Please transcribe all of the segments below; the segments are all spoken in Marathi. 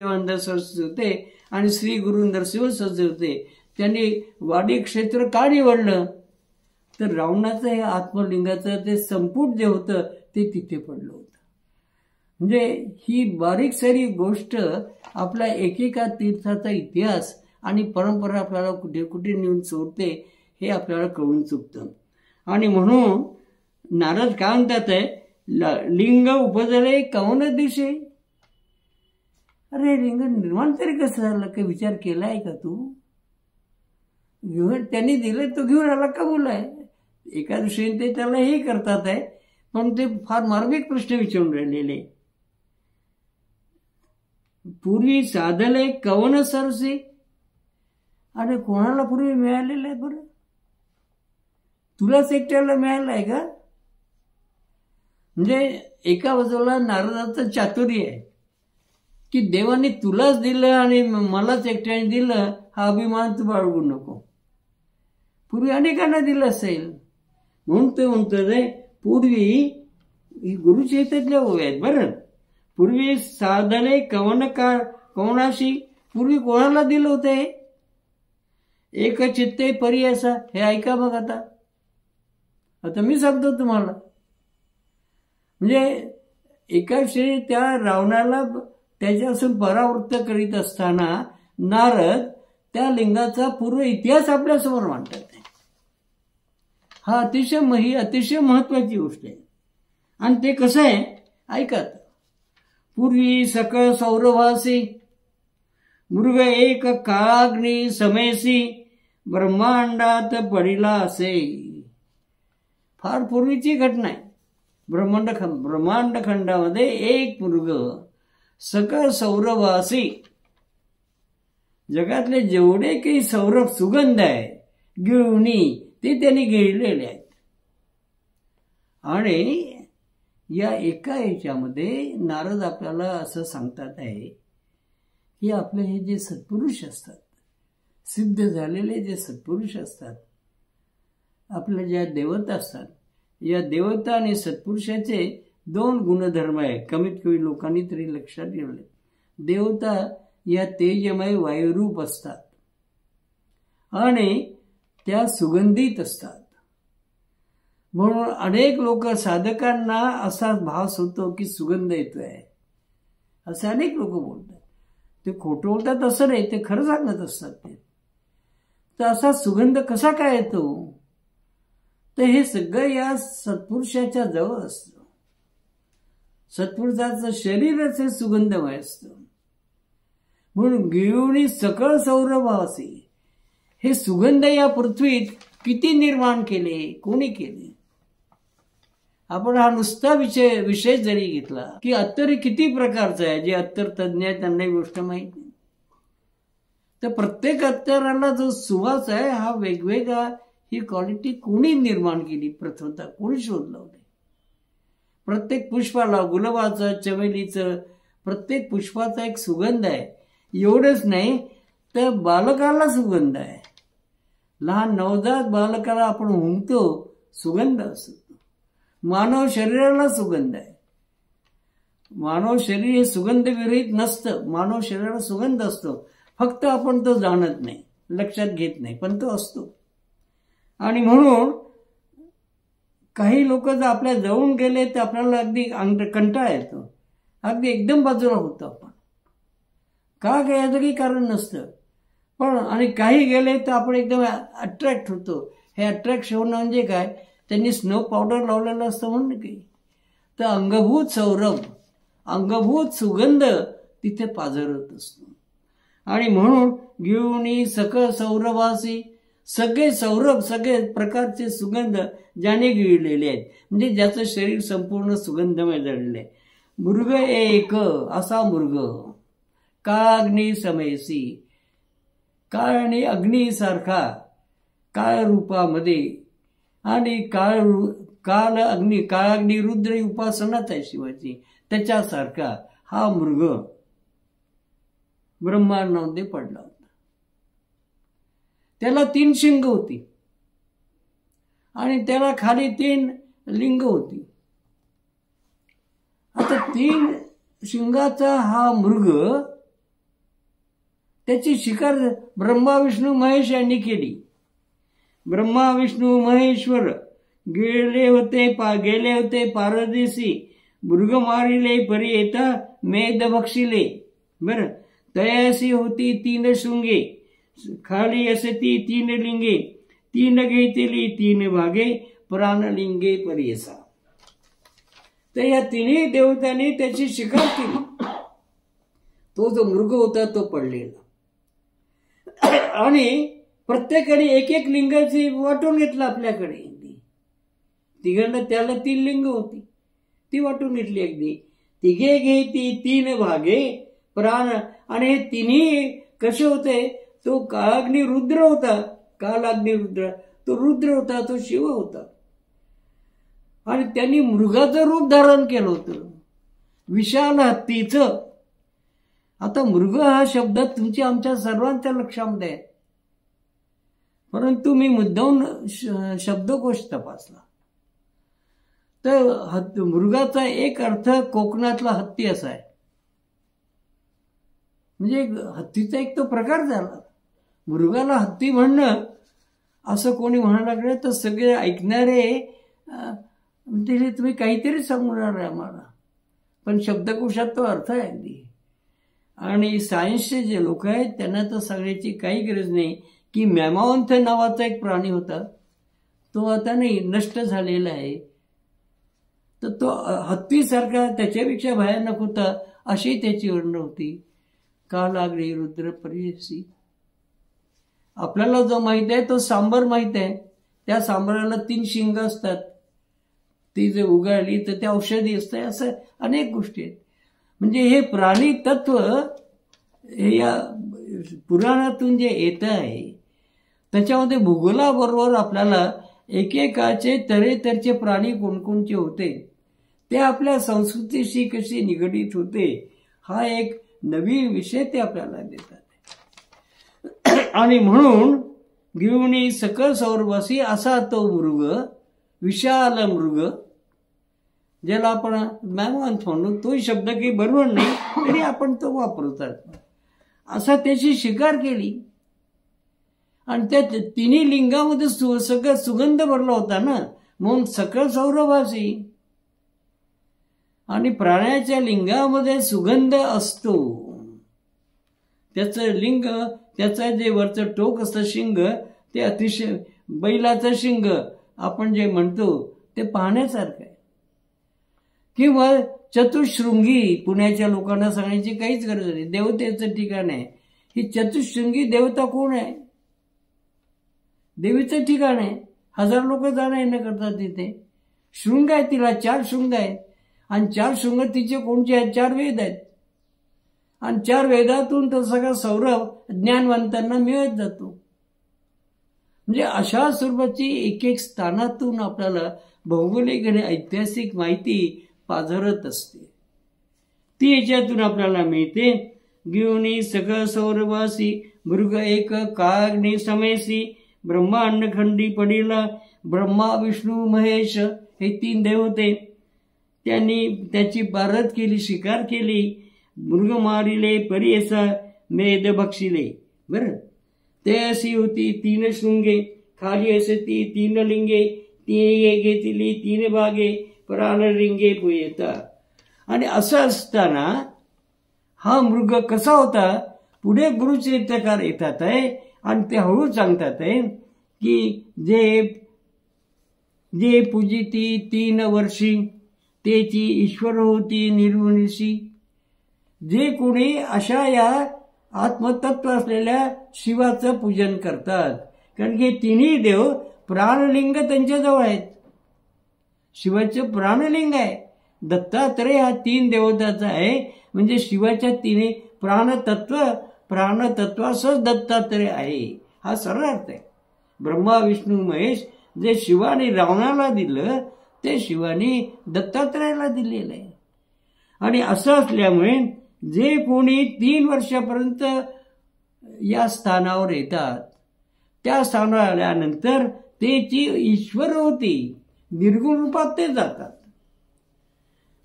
देवानंद सरस्वती होते आणि श्री गुरु नरसिंह सरस्वती होते. त्यांनी वाडी क्षेत्र का निवडलं तर रावणाचं हे आत्मलिंगाचं ते संपुट जे होतं ते तिथे पडलं होतं. म्हणजे ही बारीक सारी गोष्ट आपल्या एकेका तीर्थाचा इतिहास आणि परंपरा आपल्याला कुठे कुठे नेऊन सोडते हे आपल्याला कळून चुकतं. आणि म्हणून नारद काय म्हणतात आहे, लिंग उपजले कौन दिशे. अरे लिंग निर्माण तरी कसं झालं, काही विचार केलाय का तू? घेऊन त्यांनी दिलं तो घेऊन आला का बोलाय. एका दृष्टीने ते त्याला हे करतात आहे, पण ते फार मार्मिक प्रश्न विचारून राहिलेले. पूर्वी साधले कवन सरसे. आणि कोणाला पूर्वी मिळालेलं आहे बरं? तुलाच एकट्याला मिळालं आहे का? म्हणजे एका बाजूला नारदाचं चातुर्य आहे की देवाने तुलाच दिलं आणि मलाच एकट्याने दिलं, हा अभिमान तू बाळगू नको. पूर्वी अनेकांना दिलं असेल म्हणून ते म्हणतो रे. पूर्वी गुरुचरित्रातले ओवे आहेत बरं. पूर्वी साधले कवनाशी. पूर्वी कोणाला दिलं होतं हे? एक चित्ते परी असा. हे ऐका मग आता मी सांगतो तुम्हाला. म्हणजे एका क्षणी त्या रावणाला त्याच्यापासून परावृत्त करीत असताना नारद त्या लिंगाचा पूर्व इतिहास आपल्यासमोर मांडतात. हा अतिशय महत्वाची गोष्ट आहे. आणि ते कसं आहे ऐकत. पूर्वी सकळ सौरभासी मृग एक काळाग्नी समेसी ब्रह्मांडात पडिला असे. फार पूर्वीची घटना आहे. ब्रह्मांड खंडामध्ये एक मृग सकळ सौरभासी, जगातले जेवढे काही सौरभ सुगंध आहे गिळणी ते त्यांनी गिळलेले आहेत. आणि या एका याच्यामध्ये नारद आपल्याला असं सांगतात आहे की आपले हे जे सत्पुरुष असतात, सिद्ध झालेले जे सत्पुरुष असतात, आपल्या ज्या देवता असतात, या देवता आणि सत्पुरुषाचे दोन गुणधर्म आहे. कमीत कमी लोकांनी तरी लक्षात ठेवले. देवता या तेजमय वायुरूप असतात आणि त्या सुगंधित असतात. म्हणून अनेक लोक साधकांना असा भास होतो की सुगंध येतोय, असे अनेक लोक बोलतात. ते खोटं बोलतात असं नाही, ते खरं सांगत असतात. ते तर असा सुगंध कसा काय येतो, तर हे सगळं या सत्पुरुषाच्या जवळ असतं. सत्पुरुषाचं शरीरच हे सुगंधमय असतं. म्हणून गिळूनी सकळ सौरभासी. हे सुगंध या पृथ्वीत किती निर्माण केले, कोणी केले? आपण हा नुसता विषय जरी घेतला की अत्तर किती प्रकारचं आहे. जे अत्तर तज्ञ आहे त्यांना ही गोष्ट माहिती. तर प्रत्येक अत्तराला जो सुवास आहे हा वेगवेगळा, ही क्वालिटी कोणी निर्माण केली, प्रथमतः कोणी शोध लावले? प्रत्येक पुष्पाला, गुलाबाचं, चमेलीचं, प्रत्येक पुष्पाचा एक सुगंध आहे. एवढंच नाही तर बालकाला सुगंध आहे. लहान नवजात बालकाला आपण हुंकतो, सुगंध असतो. मानव शरीराला सुगंध आहे. मानव शरीर हे सुगंध विरहित नसतं. मानव शरीराला सुगंध असतो, फक्त आपण तो जाणत नाही, लक्षात घेत नाही, पण तो असतो. आणि म्हणून काही लोक जर आपल्या जवळून गेले तर आपल्याला अगदी कंटाळा येतो, अगदी एकदम बाजूला होतो आपण. का याचं काही कारण नसतं. पण आणि काही गेले तर आपण एकदम अट्रॅक्ट होतो. हे अट्रॅक्ट होणं म्हणजे काय, त्यांनी स्नो पावडर लावलेलं असतं म्हणून काही. तर अंगभूत सौरभ, अंगभूत सुगंध तिथे पाझरत असतो. आणि म्हणून गिळूनी सकळ सौरभासी. सगळे सौरभ, सगळे प्रकारचे सुगंध ज्याने गिळलेले आहेत, म्हणजे ज्याचं शरीर संपूर्ण सुगंधमय झालेलं आहे. मृग एक असा मृग काळाग्नी समेसी. काळ आणि अग्नीसारखा, काळ रूपामध्ये आणि काळाग्नी रुद्र उपासनाच आहे शिवाची, त्याच्यासारखा हा मृग ब्रह्मांडामध्ये पडला होता. त्याला 3 शिंग होती आणि त्याला खाली 3 लिंग होती. आता 3 शिंगाचा हा मृग त्याची शिकार ब्रह्मा विष्णू महेश यांनी केली. ब्रह्मा विष्णू महेश्वर गेले होते पारदेशी, मृग मारिले परी येता मेद बक्षिले. बर, तयासी होती 3 शृंगे, खाली असती 3 लिंगे, 3 घेतली 3 भागे, प्राणलिंगे परियसा. तर या 3 देवतांनी त्याची शिकार केली. तो जो मृग होता तो पडलेला आणि प्रत्येकाने एक लिंगाची वाटून घेतलं आपल्याकडे. तिघांना त्याला 3 लिंग होती, ती वाटून घेतली अगदी. तिघे घेती 3 भागे प्राण. आणि हे 3 कसे होते? तो कालाग्नी रुद्र होता, कालाग्नी रुद्र, तो रुद्र होता, तो शिव होता. आणि त्यांनी मृगाचं रूप धारण केलं होतं, विशाल हत्तीचं. आता मृग हा शब्द तुमच्या आमच्या सर्वांच्या लक्षामध्ये आहे, परंतु मी मुद्दाम शब्दकोश तपासला तर मृगाचा एक अर्थ कोकणातला हत्ती असा आहे. म्हणजे हत्तीचा एक तो प्रकार झाला. मृगाला हत्ती म्हणणं असं कोणी म्हणायला लागलं तर सगळे ऐकणारे म्हणजे तुम्ही काहीतरी सांगणार आहे आम्हाला, पण शब्दकोशात तो अर्थ आहे अगदी. आणि सायन्सचे जे लोक आहेत त्यांना तर सांगण्याची काही गरज नाही की मॅमावंथ नावाचा एक प्राणी होता, तो आता नाही, नष्ट झालेला आहे. तर तो हत्तीसारखा त्याच्यापेक्षा भयानक होता, अशी त्याची वर्णन होती. कालाग्नी रुद्र परियसी. आपल्याला जो माहित आहे तो सांबर माहित आहे. त्या सांबराला 3 शिंग असतात, ती जर उगाळली तर त्या औषधी असते. असं अनेक गोष्टी आहेत. म्हणजे हे प्राणी तत्व हे या पुराणातून जे येत आहे त्याच्यामध्ये भूगोलाबरोबर आपल्याला एकेकाचे तऱ्हेतरचे प्राणी कोणकोणचे होते, ते आपल्या संस्कृतीशी कसे निगडीत होते, हा एक नवीन विषय ते आपल्याला देतात. आणि म्हणून घेऊन सकल सौरवासी असा तो मृग, विशाल मृग, ज्याला आपण मॅमवंत म्हणू, तोही शब्द काही बरोबर नाही तरी आपण तो वापरतात, असा त्याची शिकार केली. आणि त्या 3 लिंगामध्ये सगळं सुगंध भरला होता ना, म्हणून सकल सौरभासी. आणि प्राण्याच्या लिंगामध्ये सुगंध असतो. त्याचं लिंग, त्याचं जे वरचं टोक असतं शिंग, ते अतिशय बैलाचं शिंग आपण जे म्हणतो ते पाहण्यासारखं आहे. किंवा चतुशृंगी, पुण्याच्या लोकांना सांगण्याची काहीच गरज नाही, देवतेचं ठिकाण आहे. ही चतुशृंगी देवता कोण आहे? देवीचं ठिकाण आहे. 1000 लोक जाणं येणं करतात तिथे. शृंग आहे, तिला 4 शृंग आहेत. आणि 4 शृंग तिचे कोणते आहेत? 4 वेद आहेत. आणि 4 वेदातून तो सगळा सौरभ ज्ञानवंतांना मिळत जातो. म्हणजे अशा स्वरूपाची एक स्थानातून आपल्याला भौगोलिक आणि ऐतिहासिक माहिती पाझरत असते, ती याच्यातून आपल्याला मिळते. घेऊन सकल सौरवासी मृग एक काग्नी समेसी, ब्रह्मांड खंडी पडिला. ब्रह्मा विष्णू महेश हे 3 देव होते. त्यांनी त्याची पारद केली, शिकार केली. मृग मारिले परियसा मेद बक्षिले. बरं, ते अशी होती 3 शृंगे, खाली असती 3 लिंगे, 3 घेतली 3 भागे, प्राणलिंगे पुयता. आणि असं असताना हा मृग कसा होता, पुढे गुरुचरित्रकार येतात आहे आणि ते हळू सांगतात आहे की जे पूजिती 3 वर्षी तेची ईश्वर होती निर्गुणीशी. जे कोणी अशा या आत्मतत्व असलेल्या शिवाचं पूजन करतात, कारण की 3 देव प्राणलिंग त्यांच्याजवळ आहेत. शिवाचं प्राणलिंग आहे. दत्तात्रय हा 3 देवताचा आहे. म्हणजे शिवाच्या 3 प्राणतत्वासच दत्तात्रय आहे, हा सरळ अर्थ आहे. ब्रह्मा विष्णू महेश जे शिवाने रावणाला दिलं ते शिवाने दत्तात्रयाला दिलेलं आहे. आणि असं असल्यामुळे जे कोणी 3 वर्षापर्यंत या स्थानावर येतात, त्या स्थानावर आल्यानंतर त्याची ईश्वर होती निर्गुण रूपात ते जातात.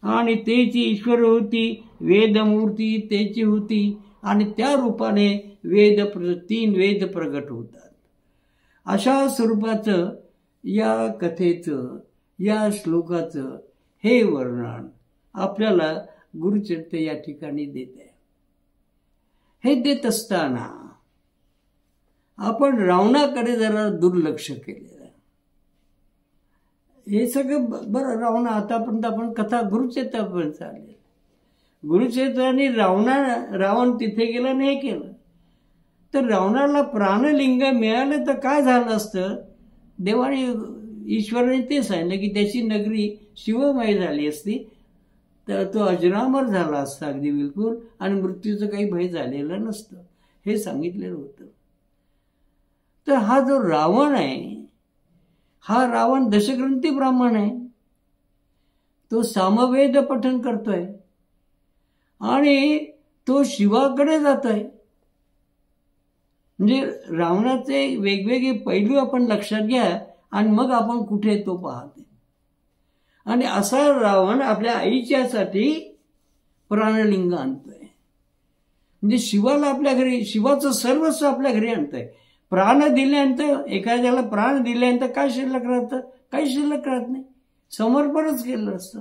आणि त्याची ईश्वर होती वेदमूर्ती त्याची होती, आणि त्या रूपाने तीन वेद प्रगट होतात. अशा स्वरूपाचं या कथेचं, या श्लोकाचं हे वर्णन आपल्याला गुरुचरित्र या ठिकाणी देत आहे. हे देत असताना आपण रावणाकडे जरा दुर्लक्ष केलेलं. हे सगळं बरं, रावण आतापर्यंत आपण कथा गुरुचरित्रापर्यंत चालले. गुरुचरित्राने रावण तिथे गेला नाही केलं तर रावणाला प्राणलिंग मिळालं तर काय झालं असतं. देवाने ईश्वराने ते सांगितलं की त्याची नगरी शिवमय झाली असती, तर तो अजरामर झाला असता अगदी बिलकुल, आणि मृत्यूचं काही भय झालेलं नसतं हे सांगितलेलं होतं. तर हा जो रावण आहे, हा रावण दशग्रंथी ब्राह्मण आहे. तो सामवेद पठण करतोय आणि तो शिवाकडे जातोय. म्हणजे रावणाचे वेगवेगळे पैलू आपण लक्षात घ्या आणि मग आपण कुठे तो पाहते. आणि असा रावण आपल्या आईच्यासाठी प्राणलिंग आणतोय. म्हणजे शिवाला आपल्या घरी, शिवाचं सर्वस्व आपल्या घरी आणतोय. प्राण दिल्यानंतर, एखाद्याला प्राण दिल्यानंतर काय शिल्लक राहतं? काही शिल्लक राहत नाही. समर्पणच केलं असतं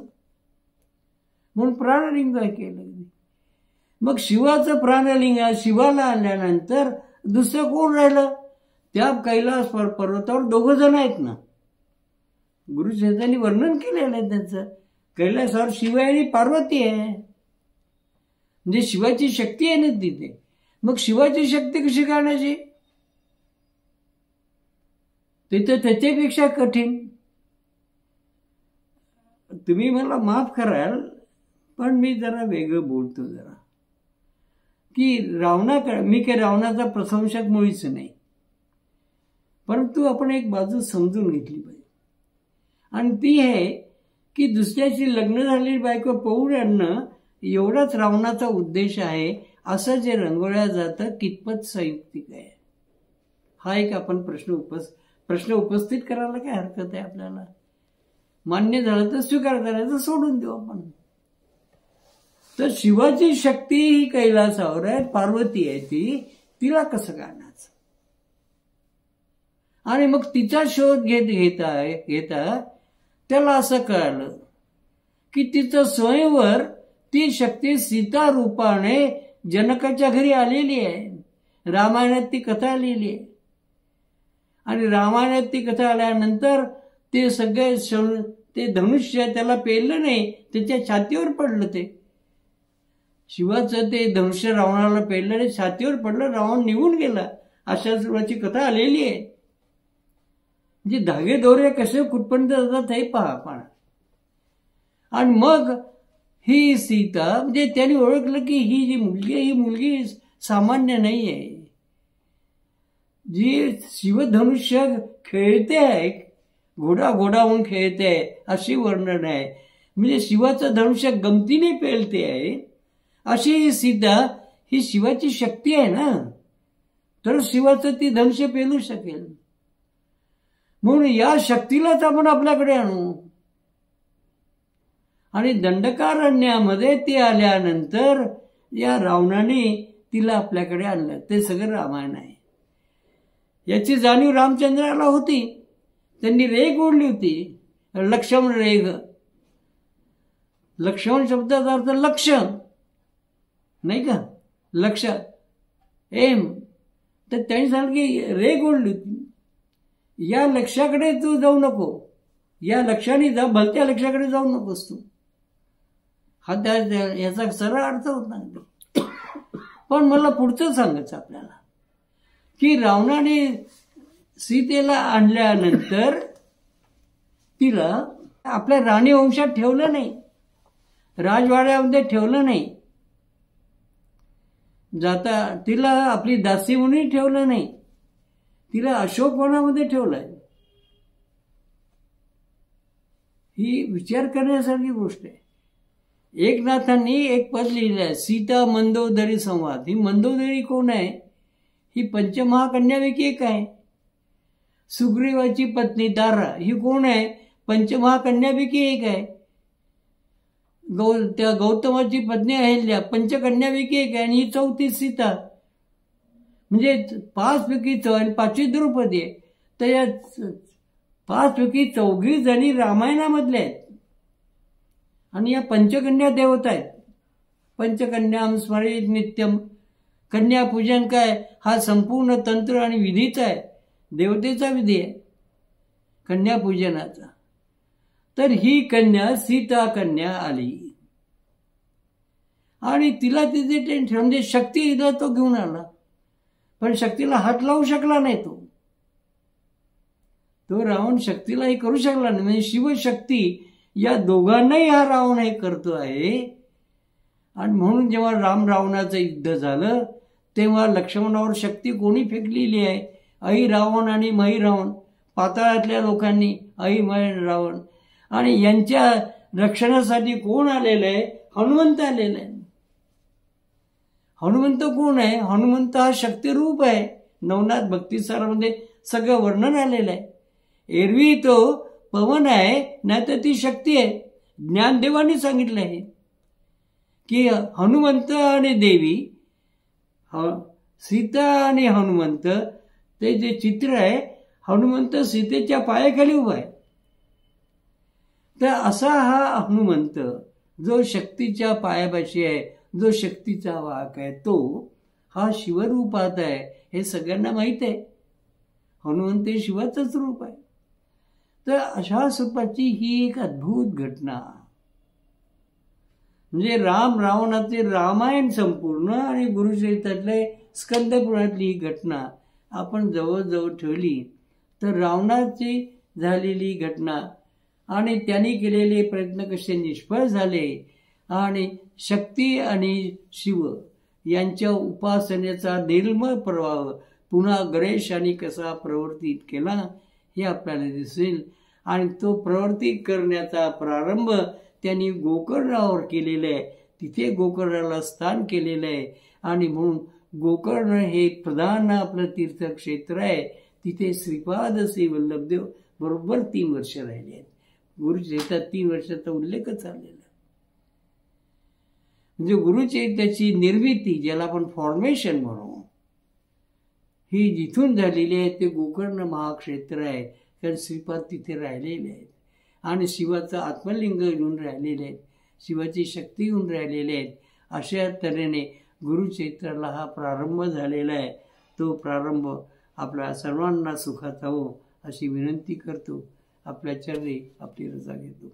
म्हणून प्राणलिंग केलं. मग शिवाचं प्राणलिंग शिवाला आणल्यानंतर दुसरं कोण राहिलं? त्या कैलास पर्वतावर 2 जण आहेत ना. गुरुचरित्रांनी वर्णन केलेलं आहे त्यांचं. कैलासावर शिव आहे आणि पार्वती आहे. म्हणजे शिवाची शक्ती आहे ना तिथे. मग शिवाची शक्ती कशी काढण्याची? तिथं त्याच्यापेक्षा कठीण. तुम्ही मला माफ कराल पण मी जरा वेगळं बोलतो जरा, की मी काही रावणाचा प्रशंसक मुळीच नाही, परंतु आपण एक बाजू समजून घेतली पाहिजे. आणि ती आहे की दुसऱ्याची लग्न झालेली बायको पळून आणणं एवढाच रावणाचा उद्देश आहे. असं जे रंगवल्या जातं कितपत संयुक्तिक आहे, हा एक आपण प्रश्न उपस्थित करायला काय हरकत आहे आपल्याला. मान्य झालं तर स्वीकार करायचं, सोडून देऊ आपण. तर शिवाची शक्ती ही कैलासावर आहे, पार्वती आहे तिला कसं काढण्याचं? आणि मग तिचा शोध घेता त्याला असं कळालं की तिचं स्वयंवर ती शक्ती सीता रूपाने जनकाच्या घरी आलेली आहे. रामायणात ती कथा लिहिली आहे. आणि रामायणात ती कथा आल्यानंतर ते सगळे ते धनुष्य त्याला पेललं नाही, त्याच्या छातीवर पडलं. ते शिवाचं ते धनुष्य रावणाला पेललं नाही, छातीवर पडलं, रावण निघून गेला. अशा सुरुवातीची कथा आलेली आहे. म्हणजे धागे दोरे कसे कुठपर्यंत जातात हे पहा आपण. आणि मग ही सीता, म्हणजे त्यांनी ओळखलं की ही जी मुलगी आहे ही मुलगी सामान्य नाही आहे. जी शिवधनुष्य खेळते आहे, घोडा म्हणून खेळते आहे अशी वर्णन आहे. म्हणजे शिवाचं धनुष्य गमतीने पेलते आहे अशी ही सीता, ही शिवाची शक्ती आहे ना, तर शिवाचं ती धनुष्य पेलू शकेल. म्हणून या शक्तीलाच आपण आपल्याकडे आणू. आणि दंडकारण्यामध्ये ती आल्यानंतर या रावणाने तिला आपल्याकडे आणलं. ते सगळं रामायण आहे. याची जाणीव रामचंद्राला होती. त्यांनी रेघ ओढली होती, लक्ष्मण रेघ. लक्ष्मण शब्दाचा अर्थ लक्ष नाही का, लक्ष एम. तर त्यांनी सांगितलं की रेघ ओढली होती, या लक्ष्याकडे तू जाऊ नको, या लक्ष्याने जा, भलत्या लक्ष्याकडे जाऊ नकोस तू. हा याचा सरळ अर्थ होता. पण मला पुढचं सांगायचं आपल्याला की रावणाने सीतेला आणल्यानंतर तिला आपल्या राणी वंशात ठेवलं नाही, राजवाड्यामध्ये ठेवलं नाही, जाता तिला आपली दासी म्हणून ठेवलं नाही, तिला अशोकवनामध्ये ठेवलंय. ही विचार करण्यासारखी गोष्ट आहे. एकनाथांनी एक पद लिहिलं आहे, सीता मंदोदरी संवाद. ही मंदोदरी कोण आहे? ही पंचमहाकन्यापैकी एक आहे. सुग्रीवाची पत्नी तारा ही कोण आहे? पंचमहाकन्यापैकी एक आहे. त्या गौतमाची पत्नी अहिल्या पंचकन्यापैकी एक आहे आणि ही चौथी सीता. म्हणजे 5 पैकी आणि 5वी द्रौपदी आहे. तर या 5 पैकी 4 जणी रामायणामधल्या आहेत आणि या पंचकन्या देवता आहेत. पंचकन्याम स्मरेत नित्यम. कन्यापूजन काय हा संपूर्ण तंत्र आणि विधीचा आहे, देवतेचा विधी आहे कन्यापूजनाचा. तर ही कन्या सीता कन्या आली आणि तिला तिथे टेन्शन, म्हणजे शक्तीला तो घेऊन आला पण शक्तीला हात लावू शकला नाही. तो रावण शक्तीलाही करू शकला नाही. म्हणजे शिवशक्ती या दोघांनाही हा रावण हे करतो आहे. आणि म्हणून जेव्हा राम रावणाचं युद्ध झालं तेव्हा लक्ष्मणावर शक्ती कोणी फेकलेली आहे? आई रावण आणि मही रावण, पाताळातल्या लोकांनी आई मही रावण. आणि यांच्या रक्षणासाठी कोण आलेलं आहे? हनुमंत आलेला आहे. हनुमंत कोण आहे? हनुमंत हा शक्तिरूप आहे. नवनाथ भक्तिसारामध्ये सगळं वर्णन आलेलं आहे. एरवी तो पवन आहे, नाही तर ती शक्ती आहे. ज्ञानदेवांनी सांगितलं आहे की हनुमंत आणि देवी, सीता आणि हनुमंत, ते जे चित्र आहे, हनुमंत सीतेच्या पायाखाली उभा आहे. तर असा हा हनुमंत जो शक्तीच्या पायापाशी आहे, जो शक्तीचा वाहक आहे, तो हा शिवरूपात आहे. हे सगळ्यांना माहीत आहे. हनुमंत हे शिवाचंच रूप आहे. तर अशा स्वरूपाची ही एक अद्भुत घटना, म्हणजे राम रावणाचे रामायण संपूर्ण आणि गुरुचरित्रातले स्कंदपुराणातली ही घटना आपण जवळजवळ ठेवली तर रावणाची झालेली घटना आणि त्यांनी केलेले प्रयत्न कसे निष्फळ झाले आणि शक्ती आणि शिव यांच्या उपासनेचा निर्मळ प्रवाह पुन्हा गणेशाने कसा प्रवर्तित केला हे आपल्याला दिसेल. आणि तो प्रवर्तित करण्याचा प्रारंभ त्यांनी गोकर्णावर केलेलं आहे. तिथे गोकर्णाला स्थान केलेलं आहे आणि म्हणून गोकर्ण हे प्रधान आपलं तीर्थक्षेत्र आहे. तिथे श्रीपाद श्री वल्लभदेव बरोबर 3 वर्ष राहिले आहेत. गुरुचरित्रात 3 वर्षाचा उल्लेखच आलेला. म्हणजे गुरुचरित्राची निर्मिती, ज्याला आपण फॉर्मेशन म्हणू, ही जिथून झालेली आहे ते गोकर्ण महाक्षेत्र आहे. कारण श्रीपाद तिथे राहिलेले आहेत आणि शिवाचं आत्मलिंग घेऊन राहिलेले आहेत, शिवाची शक्ती घेऊन राहिलेले आहेत. अशा तऱ्हेने गुरुचरित्राला हा प्रारंभ झालेला आहे. तो प्रारंभ आपल्या सर्वांना सुखात हो अशी विनंती करतो. आपल्या चरणी आपली रजा घेतो.